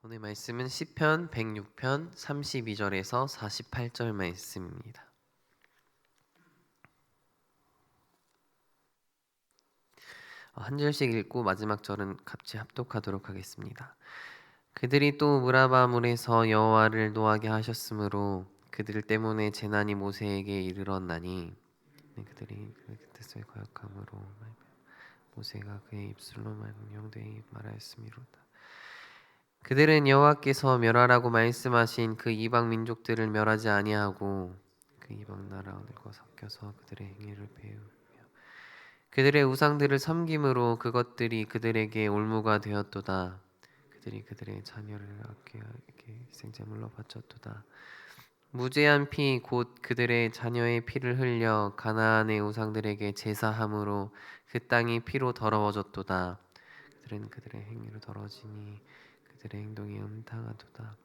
오늘 말씀은 시편 106편 32절에서 48절 말씀입니다. 한 절씩 읽고 마지막 절은 같이 합독하도록 하겠습니다. 그들이 또 무라바 물에서 여호와를 노하게 하셨으므로 그들 때문에 재난이 모세에게 이르렀나니 그들이 그 뜻을 거역함으로 모세가 그의 입술로 망령되이 말하였음이로다. 그들은 여호와께서 멸하라고 말씀하신 그 이방 민족들을 멸하지 아니하고 그 이방 나라들과 섞여서 그들의 행위를 배우며 그들의 우상들을 섬김으로 그것들이 그들에게 올무가 되었도다. 그들이 그들의 자녀를 악하게 희생제물로 바쳤도다. 무죄한 피 곧 그들의 자녀의 피를 흘려 가나안의 우상들에게 제사함으로 그 땅이 피로 더러워졌도다. 그들은 그들의 행위로 더러지니 그들의 행동이 음탕하도다.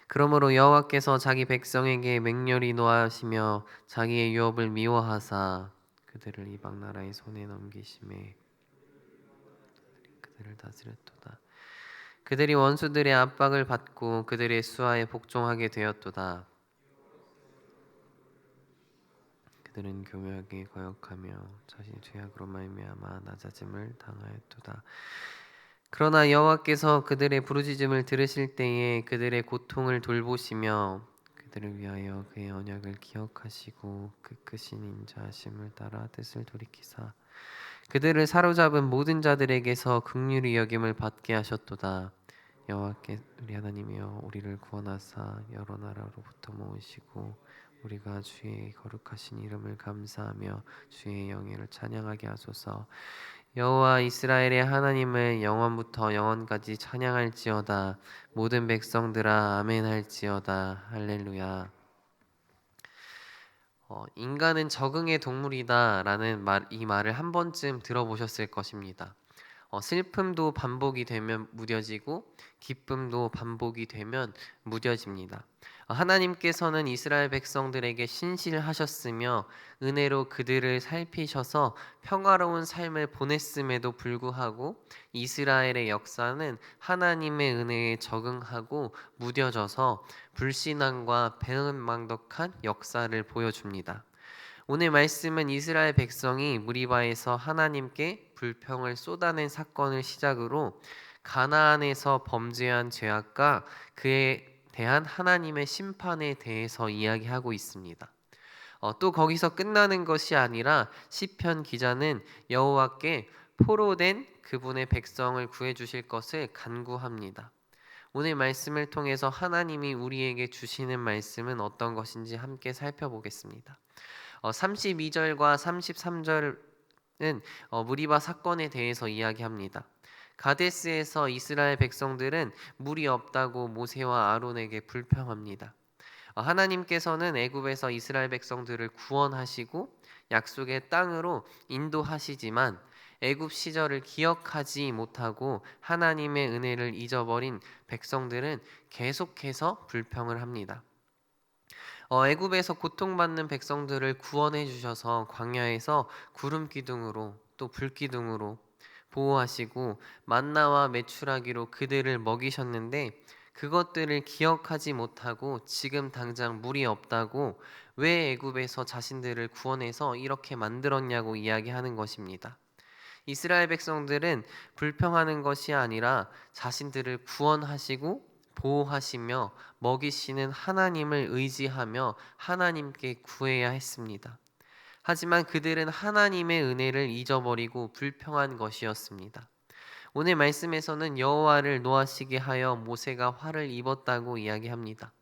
그러므로 여호와께서 자기 백성에게 맹렬히 노하시며 자기의 유업을 미워하사 그들을 이방 나라의 손에 넘기심에 그들을 다스렸도다. 그들이 원수들의 압박을 받고 그들의 수하에 복종하게 되었도다. 그들은 교묘하게 거역하며 자신의 죄악으로 말미암아 낮아짐을 당하였도다. 그러나 여호와께서 그들의 부르짖음을 들으실 때에 그들의 고통을 돌보시며 그들을 위하여 그의 언약을 기억하시고 그 크신 인자하심을 따라 뜻을 돌이키사 그들을 사로잡은 모든 자들에게서 긍휼히 여김을 받게 하셨도다. 여호와께 우리 하나님이여 우리를 구원하사 여러 나라로부터 모으시고 우리가 주의 거룩하신 이름을 감사하며 주의 영예를 찬양하게 하소서. 여호와 이스라엘의 하나님을 영원부터 영원까지 찬양할지어다. 모든 백성들아 아멘 할지어다. 할렐루야. 인간은 적응의 동물이다라는 이 말을 한 번쯤 들어보셨을 것입니다. 슬픔도 반복이 되면 무뎌지고 기쁨도 반복이 되면 무뎌집니다. 하나님께서는 이스라엘 백성들에게 신실하셨으며 은혜로 그들을 살피셔서 평화로운 삶을 보냈음에도 불구하고 이스라엘의 역사는 하나님의 은혜에 적응하고 무뎌져서 불신앙과 배은망덕한 역사를 보여줍니다. 오늘 말씀은 이스라엘 백성이 무리바에서 하나님께 불평을 쏟아낸 사건을 시작으로 가나안에서 범죄한 죄악과 그에 대한 하나님의 심판에 대해서 이야기하고 있습니다. 또 거기서 끝나는 것이 아니라 시편 기자는 여호와께 포로된 그분의 백성을 구해 주실 것을 간구합니다. 오늘 말씀을 통해서 하나님이 우리에게 주시는 말씀은 어떤 것인지 함께 살펴보겠습니다. 32절과 33절은 무리바 사건에 대해서 이야기합니다. 가데스에서 이스라엘 백성들은 물이 없다고 모세와 아론에게 불평합니다. 하나님께서는 애굽에서 이스라엘 백성들을 구원하시고 약속의 땅으로 인도하시지만 애굽 시절을 기억하지 못하고 하나님의 은혜를 잊어버린 백성들은 계속해서 불평을 합니다. 애굽에서 고통받는 백성들을 구원해 주셔서 광야에서 구름 기둥으로 또 불 기둥으로 보호하시고 만나와 메추라기로 그들을 먹이셨는데 그것들을 기억하지 못하고 지금 당장 물이 없다고 왜 애굽에서 자신들을 구원해서 이렇게 만들었냐고 이야기하는 것입니다. 이스라엘 백성들은 불평하는 것이 아니라 자신들을 구원하시고 보호하시며 먹이시는 하나님을 의지하며 하나님께 구해야 했습니다. 하지만 그들은 하나님의 은혜를 잊어버리고 불평한 것이었습니다. 오늘 말씀에서는 여호와를 노하시게 하여 모세가 화를 입었다고 이야기합니다.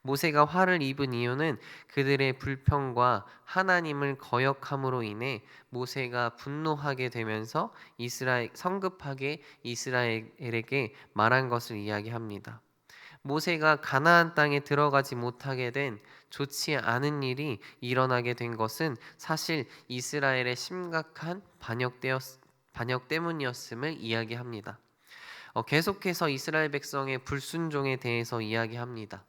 모세가 화를 입은 이유는 그들의 불평과 하나님을 거역함으로 인해 모세가 분노하게 되면서 성급하게 이스라엘에게 말한 것을 이야기합니다. 모세가 가나안 땅에 들어가지 못하게 된 좋지 않은 일이 일어나게 된 것은 사실 이스라엘의 심각한 반역 때문이었음을 이야기합니다. 계속해서 이스라엘 백성의 불순종에 대해서 이야기합니다.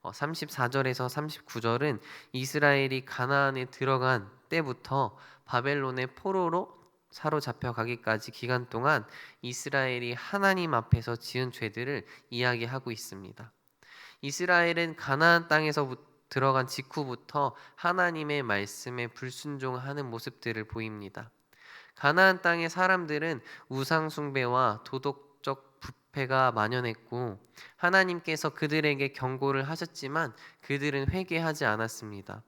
34절에서 39절은 이스라엘이 가나안에 들어간 때부터 바벨론의 포로로 사로잡혀 가기까지 기간 동안 이스라엘이 하나님 앞에서 지은 죄들을 이야기하고 있습니다. 이스라엘은 가나안 땅에서 들어간 직후부터 하나님의 말씀에 불순종하는 모습들을 보입니다. 가나안 땅의 사람들은 우상 숭배와 도덕적 부패가 만연했고 하나님께서 그들에게 경고를 하셨지만 그들은 회개하지 않았습니다.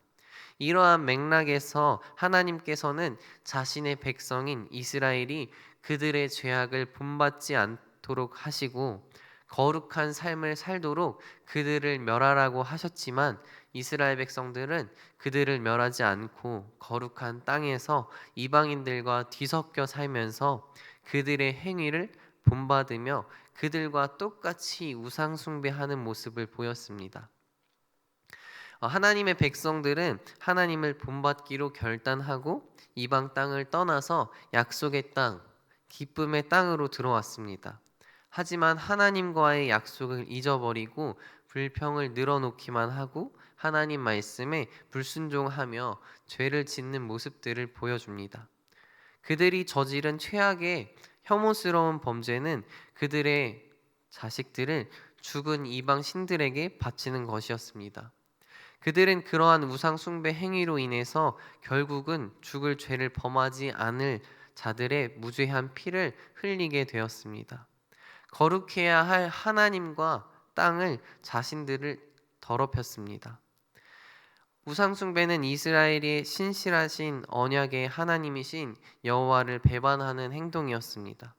이러한 맥락에서 하나님께서는 자신의 백성인 이스라엘이 그들의 죄악을 본받지 않도록 하시고 거룩한 삶을 살도록 그들을 멸하라고 하셨지만 이스라엘 백성들은 그들을 멸하지 않고 거룩한 땅에서 이방인들과 뒤섞여 살면서 그들의 행위를 본받으며 그들과 똑같이 우상 숭배하는 모습을 보였습니다. 하나님의 백성들은 하나님을 본받기로 결단하고 이방 땅을 떠나서 약속의 땅, 기쁨의 땅으로 들어왔습니다. 하지만 하나님과의 약속을 잊어버리고 불평을 늘어놓기만 하고 하나님 말씀에 불순종하며 죄를 짓는 모습들을 보여줍니다. 그들이 저지른 최악의 혐오스러운 범죄는 그들의 자식들을 죽은 이방 신들에게 바치는 것이었습니다. 그들은 그러한 우상 숭배 행위로 인해서 결국은 죽을 죄를 범하지 않을 자들의 무죄한 피를 흘리게 되었습니다. 거룩해야 할 하나님과 땅을 자신들을 더럽혔습니다. 우상 숭배는 이스라엘의 신실하신 언약의 하나님이신 여호와를 배반하는 행동이었습니다.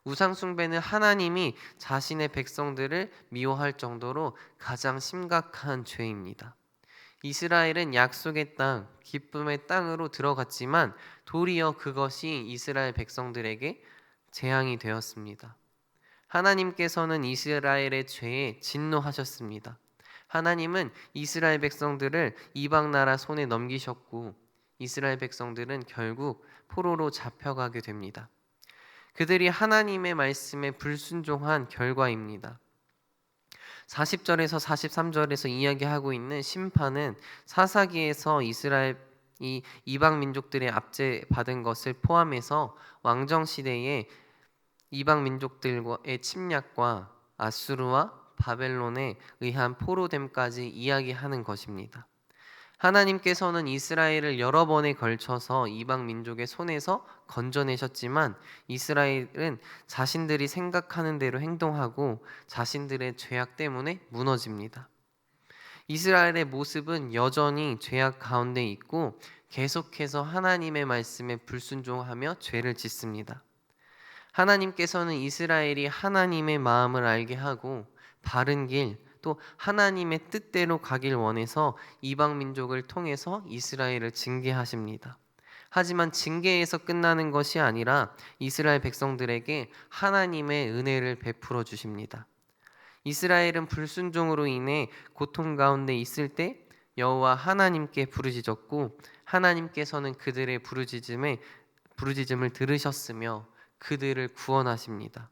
우상 숭배는 하나님이 자신의 백성들을 미워할 정도로 가장 심각한 죄입니다. 이스라엘은 약속의 땅, 기쁨의 땅으로 들어갔지만 도리어 그것이 이스라엘 백성들에게 재앙이 되었습니다. 하나님께서는 이스라엘의 죄에 진노하셨습니다. 하나님은 이스라엘 백성들을 이방 나라 손에 넘기셨고 이스라엘 백성들은 결국 포로로 잡혀가게 됩니다. 그들이 하나님의 말씀에 불순종한 결과입니다. 40절에서 43절에서 이야기하고 있는 심판은 사사기에서 이스라엘이 이방 민족들의 압제받은 것을 포함해서 왕정 시대에 이방 민족들의 침략과 아수르와 바벨론에 의한 포로됨까지 이야기하는 것입니다. 하나님께서는 이스라엘을 여러 번에 걸쳐서 이방 민족의 손에서 건져내셨지만 이스라엘은 자신들이 생각하는 대로 행동하고 자신들의 죄악 때문에 무너집니다. 이스라엘의 모습은 여전히 죄악 가운데 있고 계속해서 하나님의 말씀에 불순종하며 죄를 짓습니다. 하나님께서는 이스라엘이 하나님의 마음을 알게 하고 바른 길, 또 하나님의 뜻대로 가길 원해서 이방 민족을 통해서 이스라엘을 징계하십니다. 하지만 징계에서 끝나는 것이 아니라 이스라엘 백성들에게 하나님의 은혜를 베풀어 주십니다. 이스라엘은 불순종으로 인해 고통 가운데 있을 때 여호와 하나님께 부르짖었고 하나님께서는 그들의 부르짖음을 들으셨으며 그들을 구원하십니다.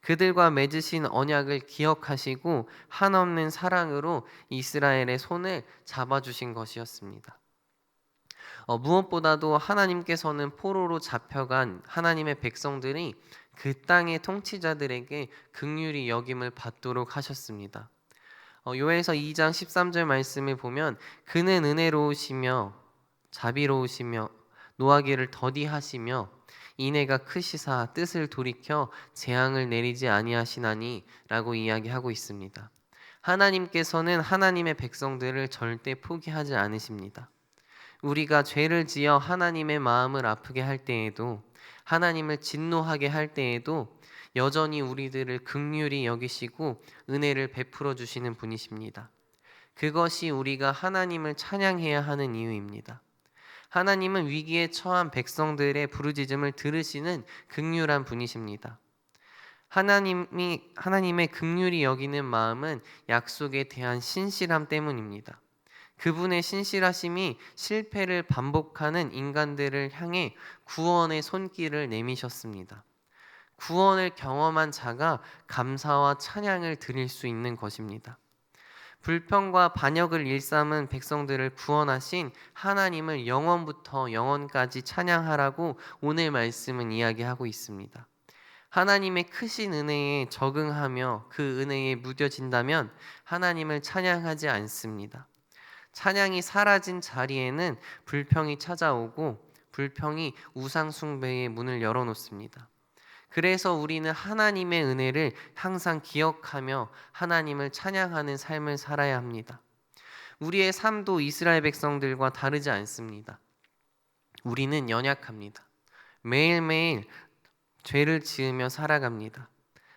그들과 맺으신 언약을 기억하시고 한없는 사랑으로 이스라엘의 손을 잡아주신 것이었습니다. 무엇보다도 하나님께서는 포로로 잡혀간 하나님의 백성들이 그 땅의 통치자들에게 긍휼히 여김을 받도록 하셨습니다. 요엘서 2장 13절 말씀을 보면 그는 은혜로우시며 자비로우시며 노하기를 더디하시며 인애가 크시사 뜻을 돌이켜 재앙을 내리지 아니하시나니 라고 이야기하고 있습니다. 하나님께서는 하나님의 백성들을 절대 포기하지 않으십니다. 우리가 죄를 지어 하나님의 마음을 아프게 할 때에도 하나님을 진노하게 할 때에도 여전히 우리들을 긍휼히 여기시고 은혜를 베풀어 주시는 분이십니다. 그것이 우리가 하나님을 찬양해야 하는 이유입니다. 하나님은 위기에 처한 백성들의 부르짖음을 들으시는 긍휼한 분이십니다. 하나님의 긍휼히 여기는 마음은 약속에 대한 신실함 때문입니다. 그분의 신실하심이 실패를 반복하는 인간들을 향해 구원의 손길을 내미셨습니다. 구원을 경험한 자가 감사와 찬양을 드릴 수 있는 것입니다. 불평과 반역을 일삼은 백성들을 구원하신 하나님을 영원부터 영원까지 찬양하라고 오늘 말씀은 이야기하고 있습니다. 하나님의 크신 은혜에 적응하며 그 은혜에 무뎌진다면 하나님을 찬양하지 않습니다. 찬양이 사라진 자리에는 불평이 찾아오고 불평이 우상 숭배의 문을 열어놓습니다. 그래서 우리는 하나님의 은혜를 항상 기억하며 하나님을 찬양하는 삶을 살아야 합니다. 우리의 삶도 이스라엘 백성들과 다르지 않습니다. 우리는 연약합니다. 매일매일 죄를 지으며 살아갑니다.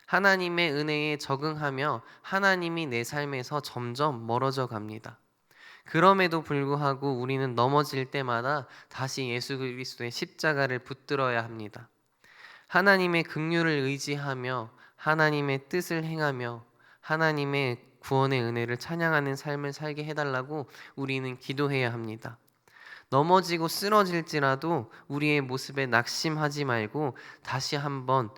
하나님의 은혜에 적응하며 하나님이 내 삶에서 점점 멀어져 갑니다. 그럼에도 불구하고 우리는 넘어질 때마다 다시 예수 그리스도의 십자가를 붙들어야 합니다. 하나님의 긍휼을 의지하며 하나님의 뜻을 행하며 하나님의 구원의 은혜를 찬양하는 삶을 살게 해달라고 우리는 기도해야 합니다. 넘어지고 쓰러질지라도 우리의 모습에 낙심하지 말고 다시 한번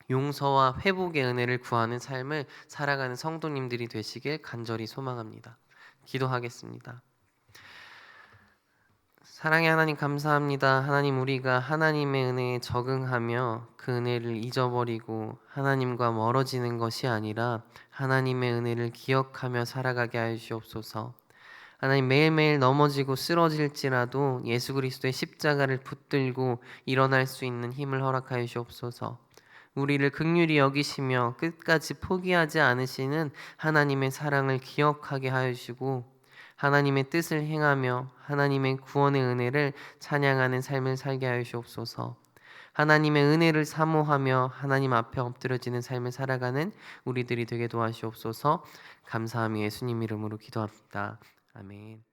용서와 회복의 은혜를 구하는 삶을 살아가는 성도님들이 되시길 간절히 소망합니다. 기도하겠습니다. 사랑의 하나님 감사합니다. 하나님, 우리가 하나님의 은혜에 적응하며 그 은혜를 잊어버리고 하나님과 멀어지는 것이 아니라 하나님의 은혜를 기억하며 살아가게 하여 주옵소서. 하나님, 매일매일 넘어지고 쓰러질지라도 예수 그리스도의 십자가를 붙들고 일어날 수 있는 힘을 허락하여 주옵소서. 우리를 긍휼히 여기시며 끝까지 포기하지 않으시는 하나님의 사랑을 기억하게 하여 주시고 하나님의 뜻을 행하며 하나님의 구원의 은혜를 찬양하는 삶을 살게 하여 주옵소서. 하나님의 은혜를 사모하며 하나님 앞에 엎드려지는 삶을 살아가는 우리들이 되게 도와주옵소서. 감사함이 예수님 이름으로 기도합니다. 아멘.